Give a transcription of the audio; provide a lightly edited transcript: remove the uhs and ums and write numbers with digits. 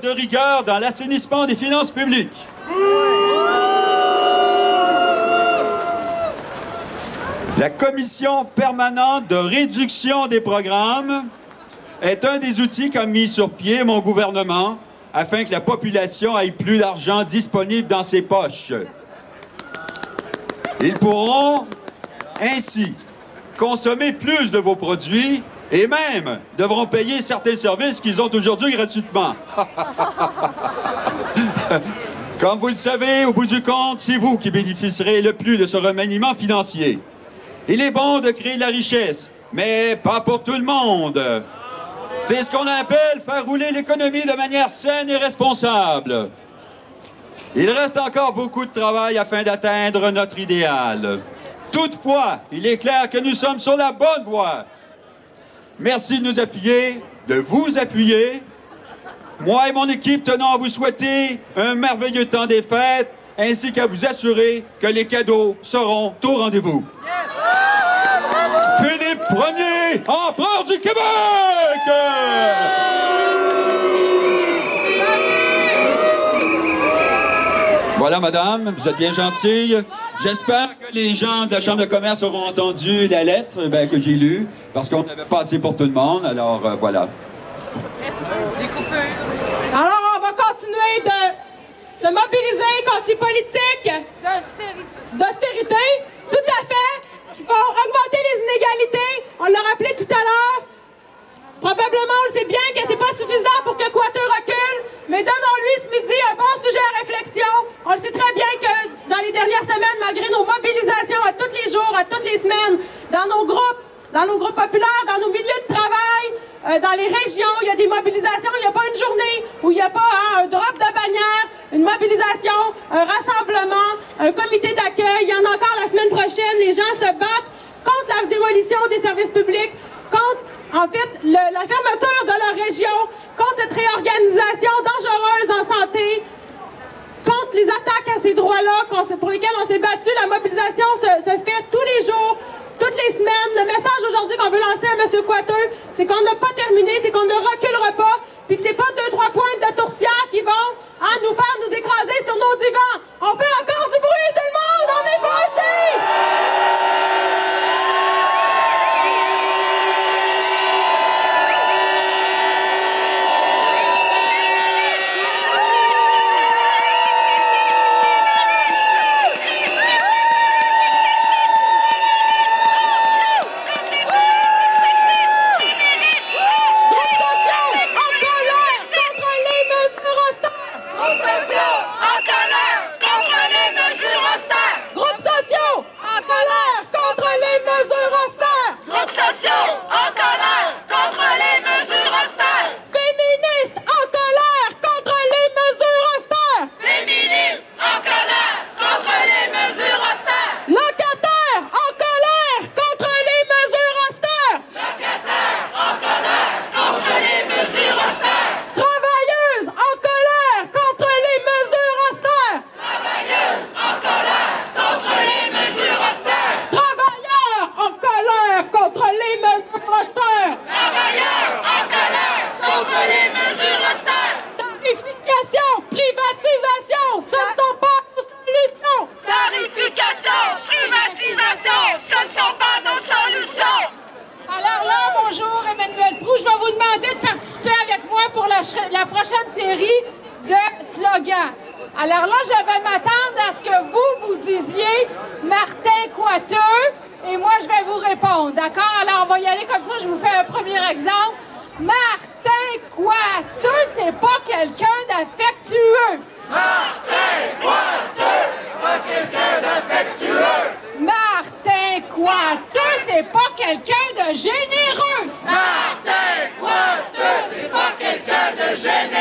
de rigueur dans l'assainissement des finances publiques. La commission permanente de réduction des programmes est un des outils qu'a mis sur pied mon gouvernement afin que la population ait plus d'argent disponible dans ses poches. Ils pourront ainsi consommer plus de vos produits et même devront payer certains services qu'ils ont aujourd'hui gratuitement. Comme vous le savez, au bout du compte, c'est vous qui bénéficierez le plus de ce remaniement financier. Il est bon de créer de la richesse, mais pas pour tout le monde. C'est ce qu'on appelle faire rouler l'économie de manière saine et responsable. Il reste encore beaucoup de travail afin d'atteindre notre idéal. Toutefois, il est clair que nous sommes sur la bonne voie. Merci de nous appuyer, de vous appuyer. Moi et mon équipe tenons à vous souhaiter un merveilleux temps des fêtes, ainsi qu'à vous assurer que les cadeaux seront au rendez-vous. Yes! Philippe Ier, empereur du Québec! Voilà, madame, vous êtes bien gentille. J'espère que les gens de la Chambre de commerce auront entendu la lettre que j'ai lue, parce qu'on n'avait pas assez pour tout le monde, alors voilà. Alors, on va continuer de se mobiliser contre ces politiques d'austérité, tout à fait, qui vont augmenter les inégalités. On l'a rappelé tout à l'heure. Probablement, on le sait bien que c'est pas suffisant pour que Coiteux recule, mais donnons-lui ce midi un bon sujet à réflexion. On le sait très bien que dans les dernières semaines, malgré nos mobilisations à tous les jours, à toutes les semaines, dans nos groupes populaires, dans nos milieux de travail, dans les régions, il y a des mobilisations. Il n'y a pas une journée où il n'y a pas un drop de bannière, une mobilisation, un rassemblement, un comité d'accueil. Il y en a encore la semaine prochaine. Les gens se battent contre la démolition des services publics, contre en fait, la fermeture de leur région, contre cette réorganisation dangereuse en santé, contre les attaques à ces droits-là pour lesquels on s'est battu. La mobilisation se fait tous les jours, toutes les semaines. Le message aujourd'hui qu'on veut lancer à M. Coiteux, c'est qu'on n'a pas terminé, c'est qu'on ne reculera pas, puis que c'est pas 2-3 pointes de tourtière qui vont nous faire nous écraser sur nos divans. On fait encore du bruit, tout le monde! On est fâchés! la prochaine série de slogans. Alors là, je vais m'attendre à ce que vous disiez Martin Coiteux et moi, je vais vous répondre. D'accord? Alors, on va y aller comme ça. Je vous fais un premier exemple. Martin Coiteux, c'est pas quelqu'un d'affectueux. Martin Coiteux, c'est pas quelqu'un d'affectueux. Martin Coiteux, c'est pas quelqu'un de généreux. Martin Coiteux, c'est pas quelqu'un de généreux.